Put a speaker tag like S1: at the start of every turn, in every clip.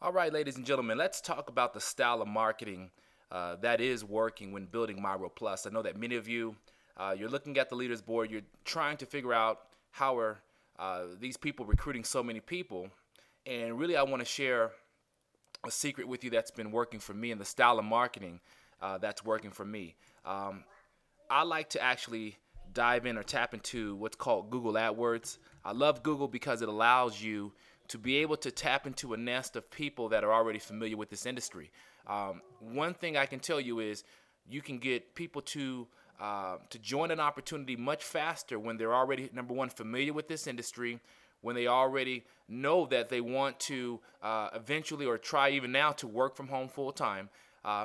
S1: All right, ladies and gentlemen, let's talk about the style of marketing that is working when building Myworldplus. I know that many of you, you're looking at the leaders board, you're trying to figure out how are these people recruiting so many people. And really, I want to share a secret with you that's been working for me and the style of marketing that's working for me. I like to actually dive in or tap into what's called Google AdWords. I love Google because it allows you to be able to tap into a nest of people that are already familiar with this industry. One thing I can tell you is you can get people to join an opportunity much faster when they're already, number one, familiar with this industry, when they already know that they want to eventually or try even now to work from home full time.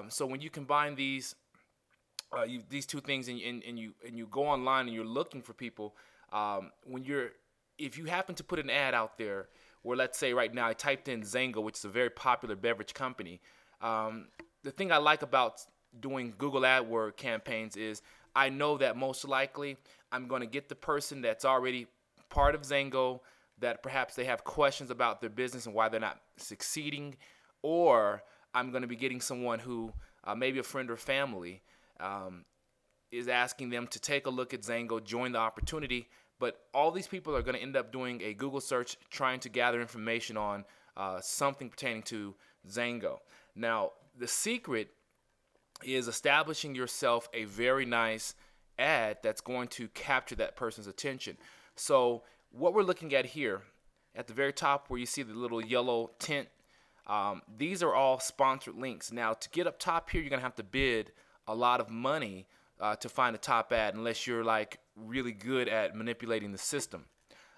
S1: So when you combine these two things and you go online and you're looking for people, if you happen to put an ad out there where, let's say right now I typed in Zango, which is a very popular beverage company, the thing I like about doing Google AdWords campaigns is I know that most likely I'm going to get the person that's already part of Zango, that perhaps they have questions about their business and why they're not succeeding, or I'm going to be getting someone who maybe a friend or family is asking them to take a look at Zango, join the opportunity. But all these people are going to end up doing a Google search trying to gather information on something pertaining to Zango. Now, the secret is establishing yourself a very nice ad that's going to capture that person's attention. So what we're looking at here at the very top where you see the little yellow tint, these are all sponsored links. Now, to get up top here, you're going to have to bid a lot of money to find a top ad unless you're like really good at manipulating the system.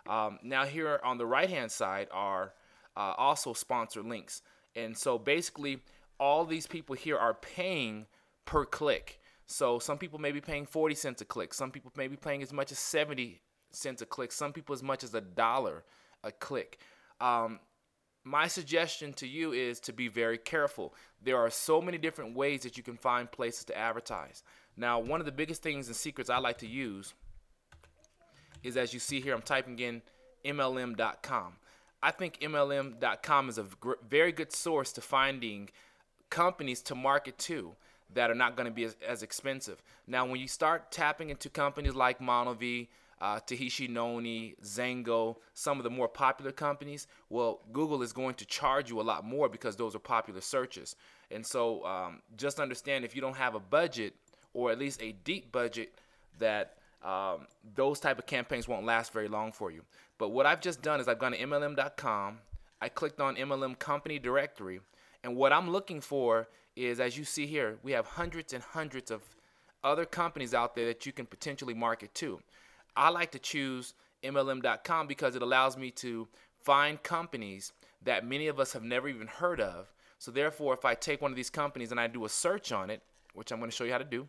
S1: Now here on the right hand side are also sponsored links, and so basically all these people here are paying per click. So some people may be paying 40 cents a click, some people may be paying as much as 70 cents a click, some people as much as $1 a click. My suggestion to you is to be very careful. There are so many different ways that you can find places to advertise. Now, one of the biggest things and secrets I like to use is, as you see here, I'm typing in MLM.com. I think MLM.com is a very good source to finding companies to market to that are not going to be as expensive. Now, when you start tapping into companies like Monovi, Tahishi Noni, Zango, some of the more popular companies, well, Google is going to charge you a lot more because those are popular searches. And so just understand, if you don't have a budget, or at least a deep budget, that those type of campaigns won't last very long for you. But what I've just done is I've gone to MLM.com, I clicked on MLM company directory, and what I'm looking for is, as you see here, we have hundreds and hundreds of other companies out there that you can potentially market to. I like to choose MLM.com because it allows me to find companies that many of us have never even heard of. So therefore, if I take one of these companies and I do a search on it, which I'm going to show you how to do.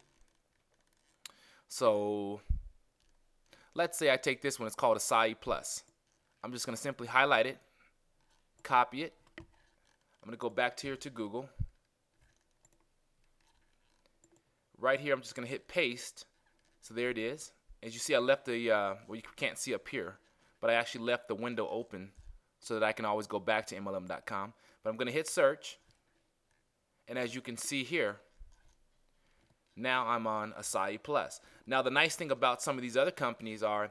S1: So let's say I take this one, it's called Myworldplus. I'm just going to simply highlight it, copy it. I'm going to go back to here to Google. Right here, I'm just going to hit paste. So there it is. As you see, I left the, well, you can't see up here, but I actually left the window open so that I can always go back to MLM.com. But I'm going to hit search. And as you can see here, now I'm on Myworldplus. Now, the nice thing about some of these other companies are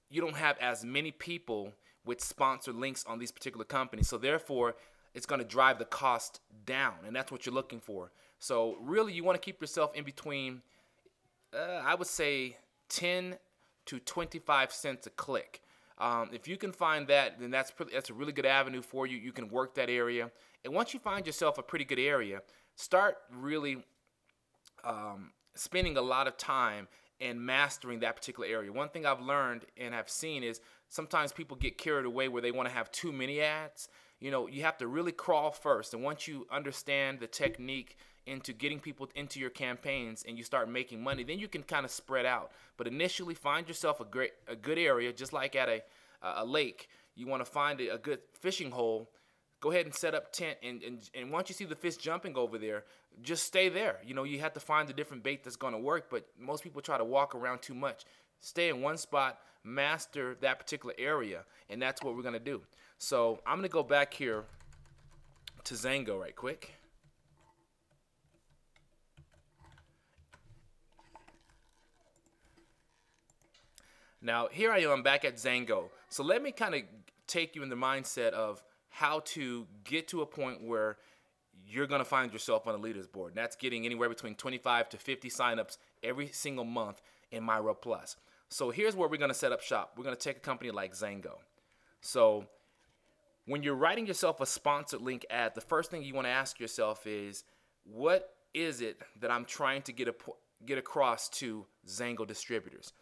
S1: you don't have as many people with sponsored links on these particular companies. So therefore, it's going to drive the cost down, and that's what you're looking for. So really, you want to keep yourself in between, I would say 10 to 25 cents a click. If you can find that, then that's a really good avenue for you. You can work that area. And once you find yourself a pretty good area, start really spending a lot of time and mastering that particular area. One thing I've learned and have seen is sometimes people get carried away where they want to have too many ads. You know, you have to really crawl first. And once you understand the technique into getting people into your campaigns and you start making money, then you can kind of spread out. But initially, find yourself a good area, just like at a lake. You want to find a good fishing hole. Go ahead and set up tent, and once you see the fish jumping over there, just stay there. You know, you have to find a different bait that's going to work, but most people try to walk around too much. Stay in one spot, master that particular area, and that's what we're going to do. So I'm going to go back here to Zango right quick. Now, here I am back at Zango. So let me kind of take you in the mindset of how to get to a point where you're going to find yourself on a leaders board. And that's getting anywhere between 25 to 50 signups every single month in Myworldplus. So here's where we're going to set up shop. We're going to take a company like Zango. So when you're writing yourself a sponsored link ad, the first thing you want to ask yourself is, what is it that I'm trying to get across to Zango distributors?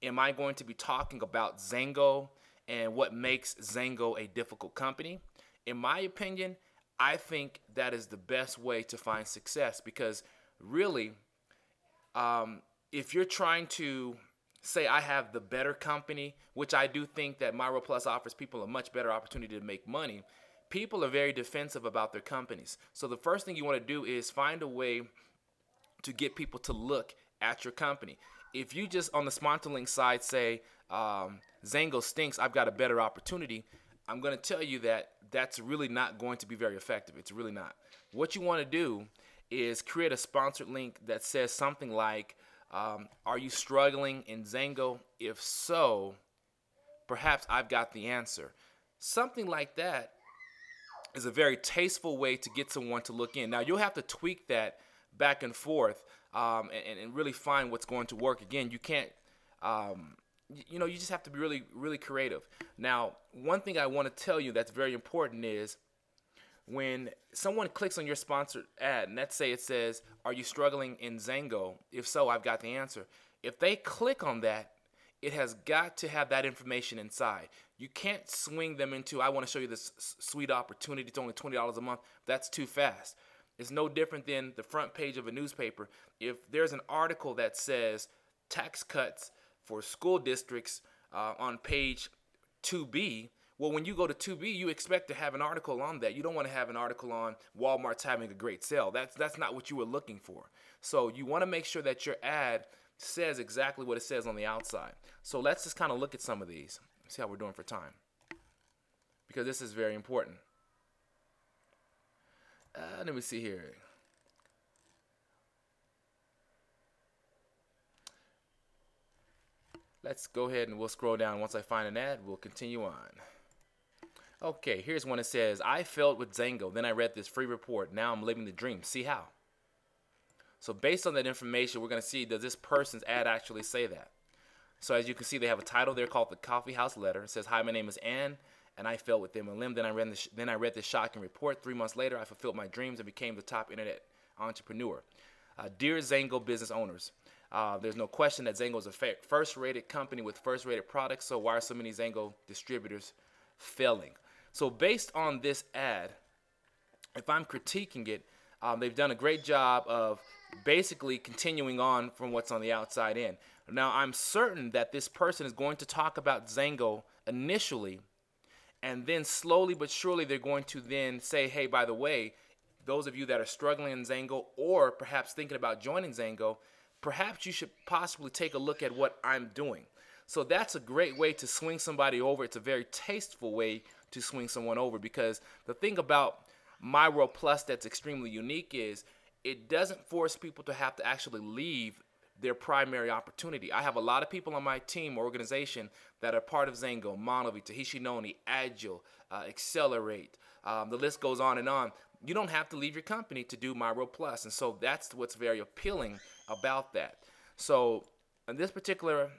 S1: Am I going to be talking about Zango and what makes Zango a difficult company? In my opinion, I think that is the best way to find success, because really, if you're trying to say I have the better company, which I do think that Myworldplus offers people a much better opportunity to make money, people are very defensive about their companies. So the first thing you want to do is find a way to get people to look at your company. If you just on the sponsor link side say, Zango stinks, I've got a better opportunity, I'm going to tell you that that's really not going to be very effective. It's really not. What you want to do is create a sponsored link that says something like, are you struggling in Zango? If so, perhaps I've got the answer. Something like that is a very tasteful way to get someone to look in. Now, you'll have to tweak that back and forth and really find what's going to work. Again, you can't, you just have to be really, really creative. Now, one thing I want to tell you that's very important is when someone clicks on your sponsored ad, and let's say it says, are you struggling in Zango? If so, I've got the answer. If they click on that, it has got to have that information inside. You can't swing them into, I want to show you this sweet opportunity. It's only $20 a month. That's too fast. It's no different than the front page of a newspaper. If there's an article that says tax cuts for school districts on page 2B, well, when you go to 2B, you expect to have an article on that. You don't want to have an article on Walmart's having a great sale. That's not what you were looking for. So you want to make sure that your ad says exactly what it says on the outside. So let's just kind of look at some of these. See how we're doing for time, because this is very important. Let me see here. Let's go ahead and we'll scroll down. Once I find an ad, we'll continue on. Okay, here's one that says, I failed with Zango. Then I read this free report. Now I'm living the dream. See how? So based on that information, we're going to see, does this person's ad actually say that? So as you can see, they have a title there called The Coffee House Letter. It says, hi, my name is Ann, and I failed with MLM. Then I read this shocking report. 3 months later, I fulfilled my dreams and became the top internet entrepreneur. Dear Zango business owners, there's no question that Zango is a first-rated company with first-rated products, so why are so many Zango distributors failing? So based on this ad, if I'm critiquing it, they've done a great job of basically continuing on from what's on the outside in. Now, I'm certain that this person is going to talk about Zango initially, and then slowly but surely they're going to then say, hey, by the way, those of you that are struggling in Zango or perhaps thinking about joining Zango, perhaps you should possibly take a look at what I'm doing. So that's a great way to swing somebody over. It's a very tasteful way to swing someone over, because the thing about Myworldplus that's extremely unique is it doesn't force people to have to actually leave their primary opportunity. I have a lot of people on my team or organization that are part of Zango, Monovi, Tahishi Noni, Agile, Accelerate. The list goes on and on. You don't have to leave your company to do Myworldplus, and so that's what's very appealing about that. So in this particular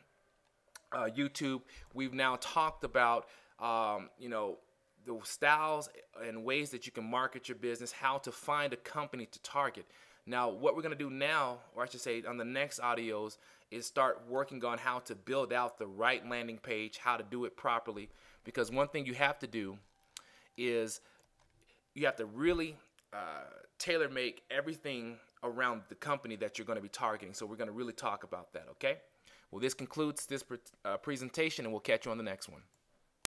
S1: YouTube, we've now talked about the styles and ways that you can market your business, how to find a company to target. Now, what we're going to do now, or I should say on the next audios, is start working on how to build out the right landing page, how to do it properly. Because one thing you have to do is you have to really tailor make everything around the company that you're going to be targeting. So we're going to really talk about that, okay? Well, this concludes this presentation, and we'll catch you on the next one.